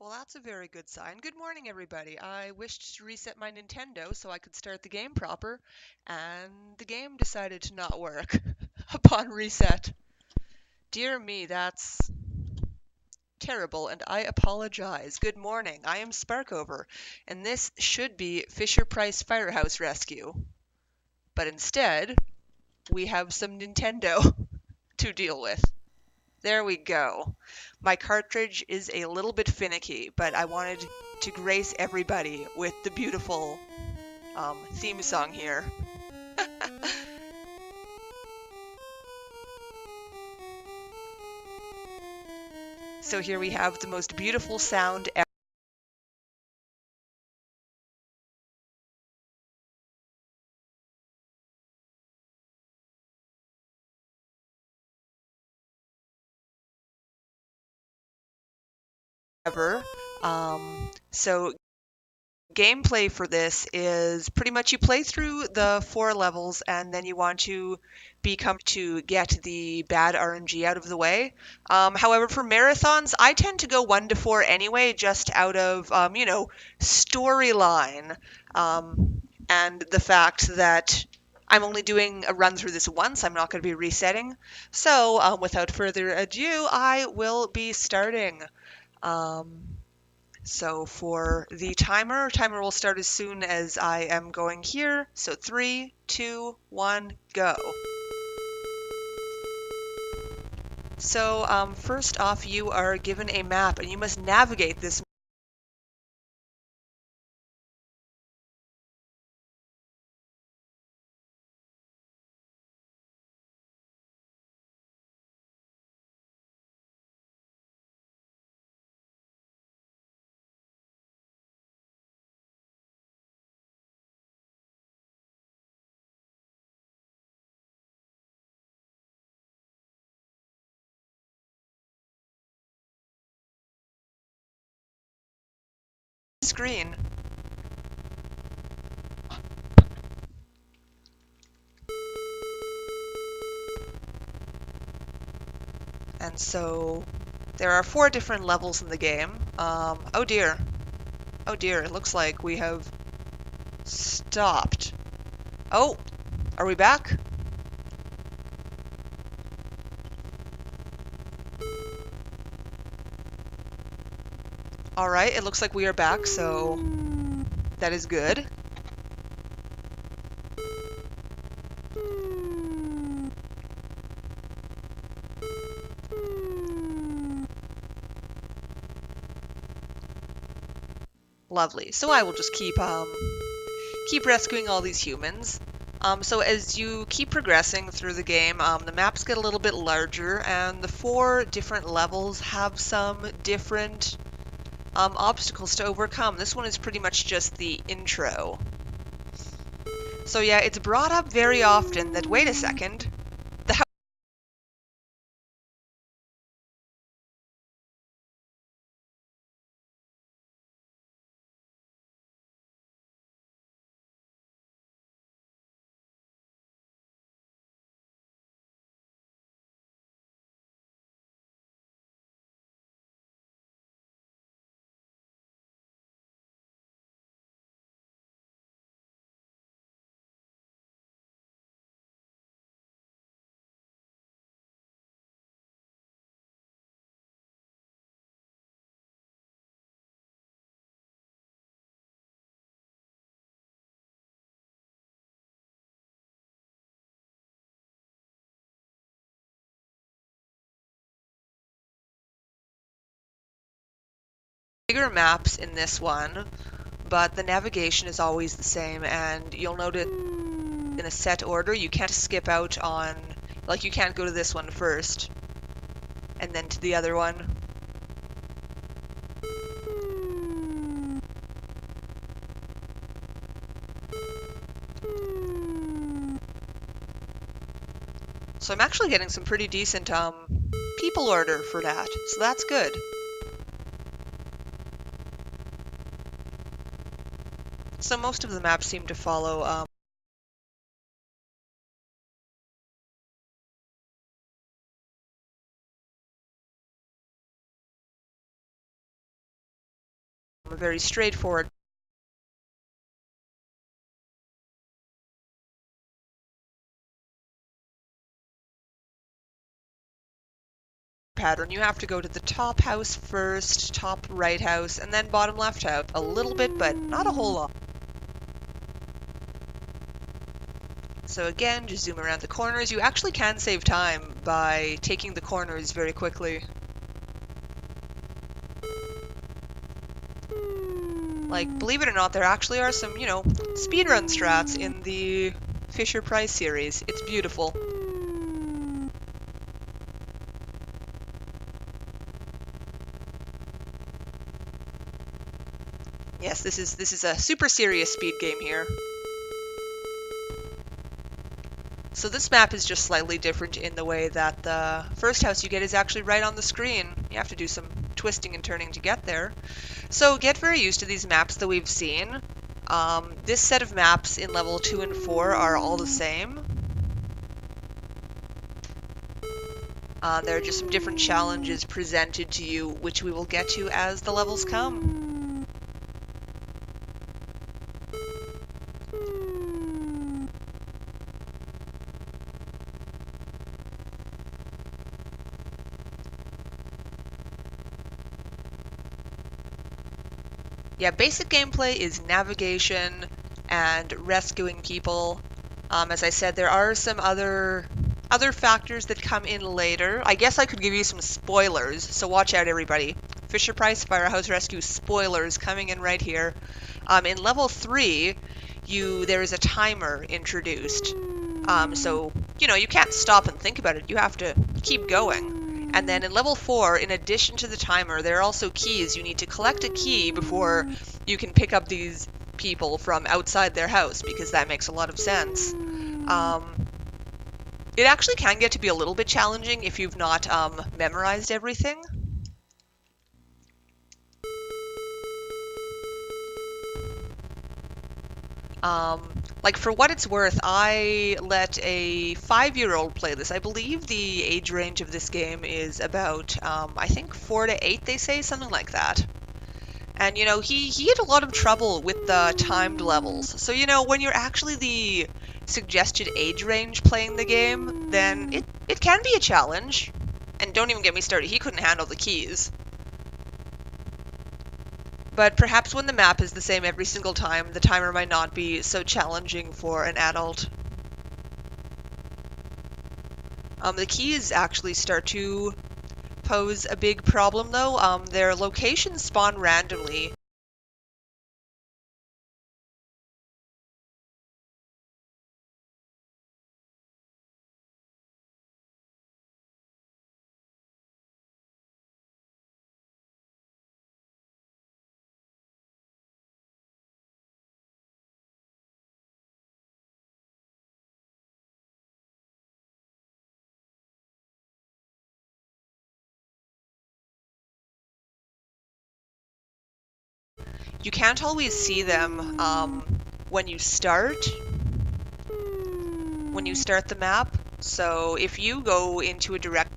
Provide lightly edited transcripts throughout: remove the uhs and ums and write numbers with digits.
Well, that's a very good sign. Good morning, everybody. I wished to reset my Nintendo so I could start the game proper, and the game decided to not work upon reset. Dear me, that's terrible, and I apologize. Good morning. I am Sparkover, and this should be Fisher-Price Firehouse Rescue. But instead, we have some Nintendo to deal with. There we go. My cartridge is a little bit finicky, but I wanted to grace everybody with the beautiful theme song here. So here we have the most beautiful sound ever. So gameplay for this is pretty much you play through the 4 levels and then you want to become to get the bad RNG out of the way. However, for marathons, I tend to go 1 to 4 anyway, just out of storyline, and the fact that I'm only doing a run through this once. I'm not going to be resetting. So, without further ado, I will be starting. Um, so for the timer will start as soon as I am going here. So 3, 2, 1, go. So first off, you are given a map and you must navigate this screen. And so there are 4 different levels in the game. Oh dear. Oh dear, it looks like we have stopped. Oh, are we back? All right, it looks like we are back, so that is good. Lovely. So I will just keep rescuing all these humans. So as you keep progressing through the game, the maps get a little bit larger, and the 4 different levels have some different obstacles to overcome. This one is pretty much just the intro. So yeah, it's brought up very often that, wait a second, the bigger maps in this one, but the navigation is always the same, and you'll note it in a set order. You can't skip out on, like you can't go to this one first and then to the other one. So I'm actually getting some pretty decent people order for that, so that's good. So most of the maps seem to follow a very straightforward pattern. You have to go to the top house first, top right house, and then bottom left house. A little bit, but not a whole lot. So again, just zoom around the corners. You actually can save time by taking the corners very quickly. Like, believe it or not, there actually are some, speedrun strats in the Fisher-Price series. It's beautiful. Yes, this is a super serious speed game here. So this map is just slightly different in the way that the first house you get is actually right on the screen. You have to do some twisting and turning to get there. So get very used to these maps that we've seen. This set of maps in level 2 and 4 are all the same. There are just some different challenges presented to you, which we will get to as the levels come. Yeah, basic gameplay is navigation and rescuing people. As I said, there are some other factors that come in later. I guess I could give you some spoilers, so watch out, everybody. Fisher-Price Firehouse Rescue spoilers coming in right here. In level 3, there is a timer introduced. So, you can't stop and think about it. You have to keep going. And then in level 4, in addition to the timer, there are also keys. You need to collect a key before you can pick up these people from outside their house, because that makes a lot of sense. It actually can get to be a little bit challenging if you've not memorized everything. Like, for what it's worth, I let a 5-year-old play this. I believe the age range of this game is about, I think 4 to 8, they say, something like that. And, he had a lot of trouble with the timed levels. So, when you're actually the suggested age range playing the game, then it can be a challenge. And don't even get me started, he couldn't handle the keys. But perhaps when the map is the same every single time, the timer might not be so challenging for an adult. The keys actually start to pose a big problem, though. Their locations spawn randomly. You can't always see them when you start the map. So if you go into a direct...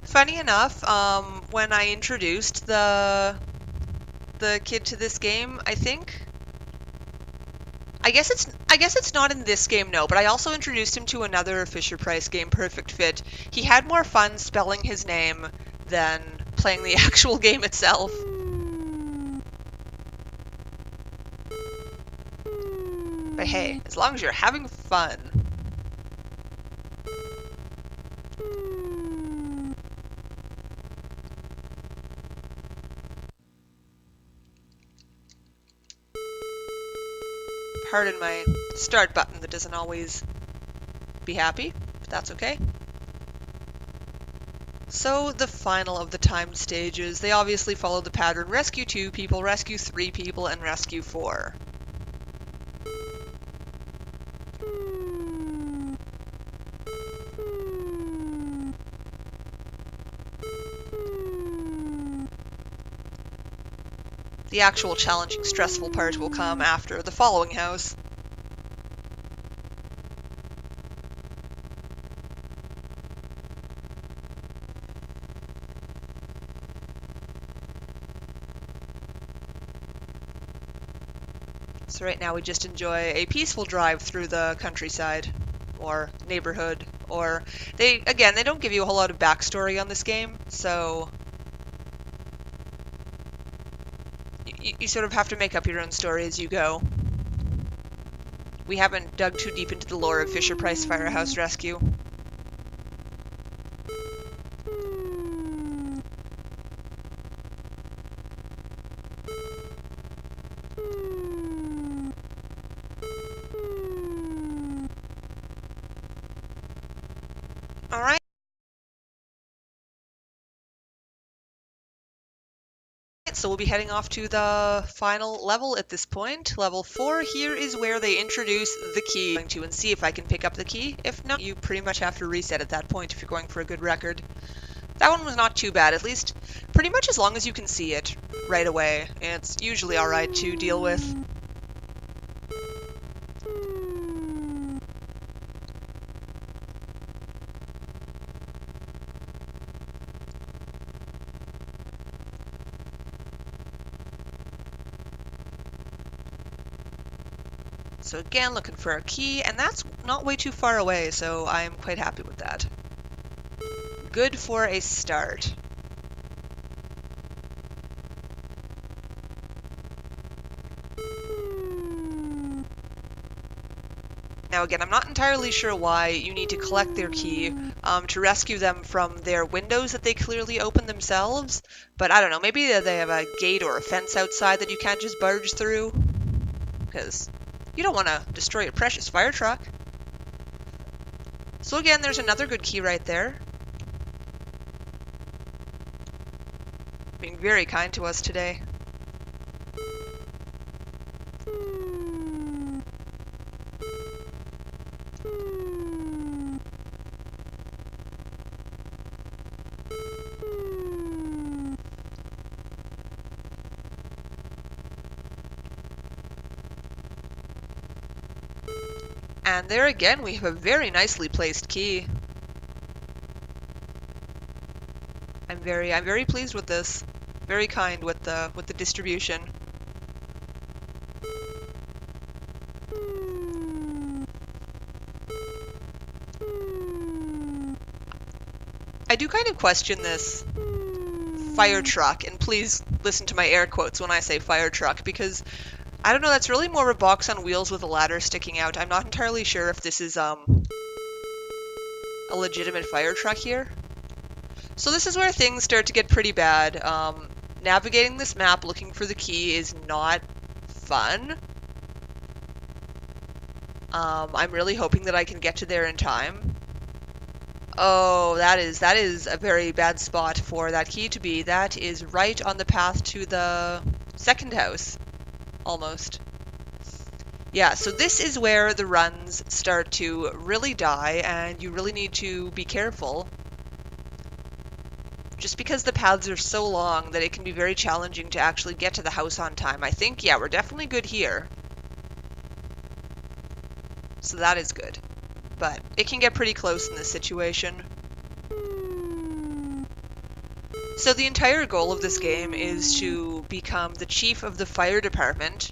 Funny enough, when I introduced the kid to this game, I guess it's not in this game, no, but I also introduced him to another Fisher-Price game, Perfect Fit. He had more fun spelling his name than playing the actual game itself. But hey, as long as you're having fun. Pardon my start button that doesn't always be happy, but that's okay. So the final of the timed stages, they obviously follow the pattern rescue 2 people, rescue 3 people, and rescue 4. The actual challenging, stressful part will come after the following house. So right now we just enjoy a peaceful drive through the countryside or neighborhood, or they don't give you a whole lot of backstory on this game, so you sort of have to make up your own story as you go. We haven't dug too deep into the lore of Fisher-Price Firehouse Rescue. Alright. So we'll be heading off to the final level at this point. Level 4, here is where they introduce the key. I'm going to and see if I can pick up the key. If not, you pretty much have to reset at that point if you're going for a good record. That one was not too bad, at least pretty much as long as you can see it right away. It's usually alright to deal with. So again, looking for a key, and that's not way too far away, so I'm quite happy with that. Good for a start. Now again, I'm not entirely sure why you need to collect their key to rescue them from their windows that they clearly open themselves, but I don't know, maybe they have a gate or a fence outside that you can't just barge through, because you don't want to destroy a precious fire truck. So again, there's another good key right there. Being very kind to us today. And there again, we have a very nicely placed key. I'm very pleased with this. Very kind with the distribution. I do kind of question this fire truck, and please listen to my air quotes when I say fire truck, because I don't know, that's really more of a box on wheels with a ladder sticking out. I'm not entirely sure if this is a legitimate fire truck here. So this is where things start to get pretty bad. Navigating this map looking for the key is not fun. I'm really hoping that I can get to there in time. Oh, that is a very bad spot for that key to be. That is right on the path to the second house, almost. Yeah, so this is where the runs start to really die, and you really need to be careful. Just because the paths are so long that it can be very challenging to actually get to the house on time. I think, yeah, we're definitely good here. So that is good. But it can get pretty close in this situation. So the entire goal of this game is to become the chief of the fire department,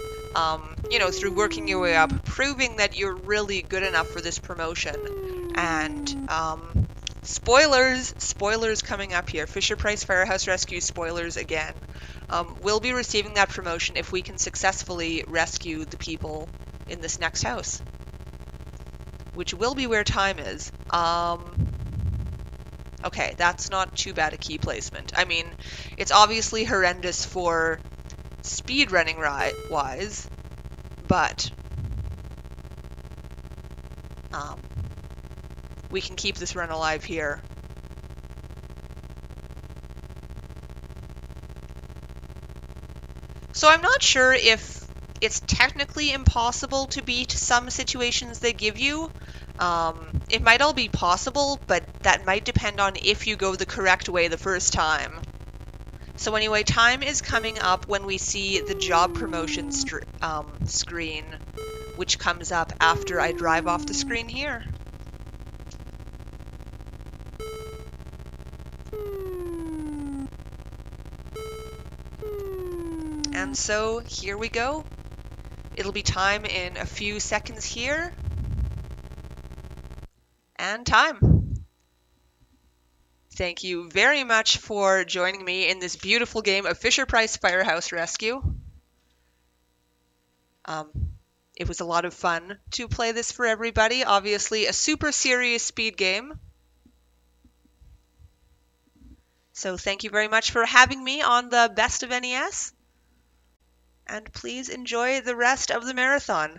you know, through working your way up, proving that you're really good enough for this promotion. And, spoilers coming up here. Fisher-Price Firehouse Rescue spoilers again. We'll be receiving that promotion if we can successfully rescue the people in this next house. Which will be where time is. Okay, that's not too bad a key placement. I mean, it's obviously horrendous for speedrunning wise, but we can keep this run alive here. So I'm not sure if it's technically impossible to beat some situations they give you. It might all be possible, but that might depend on if you go the correct way the first time. So anyway, time is coming up when we see the job promotion screen, which comes up after I drive off the screen here. And so here we go. It'll be time in a few seconds here. And time. Thank you very much for joining me in this beautiful game of Fisher-Price Firehouse Rescue. Um, it was a lot of fun to play this for everybody. Obviously, a super serious speed game. So thank you very much for having me on the Best of NES. And please enjoy the rest of the marathon.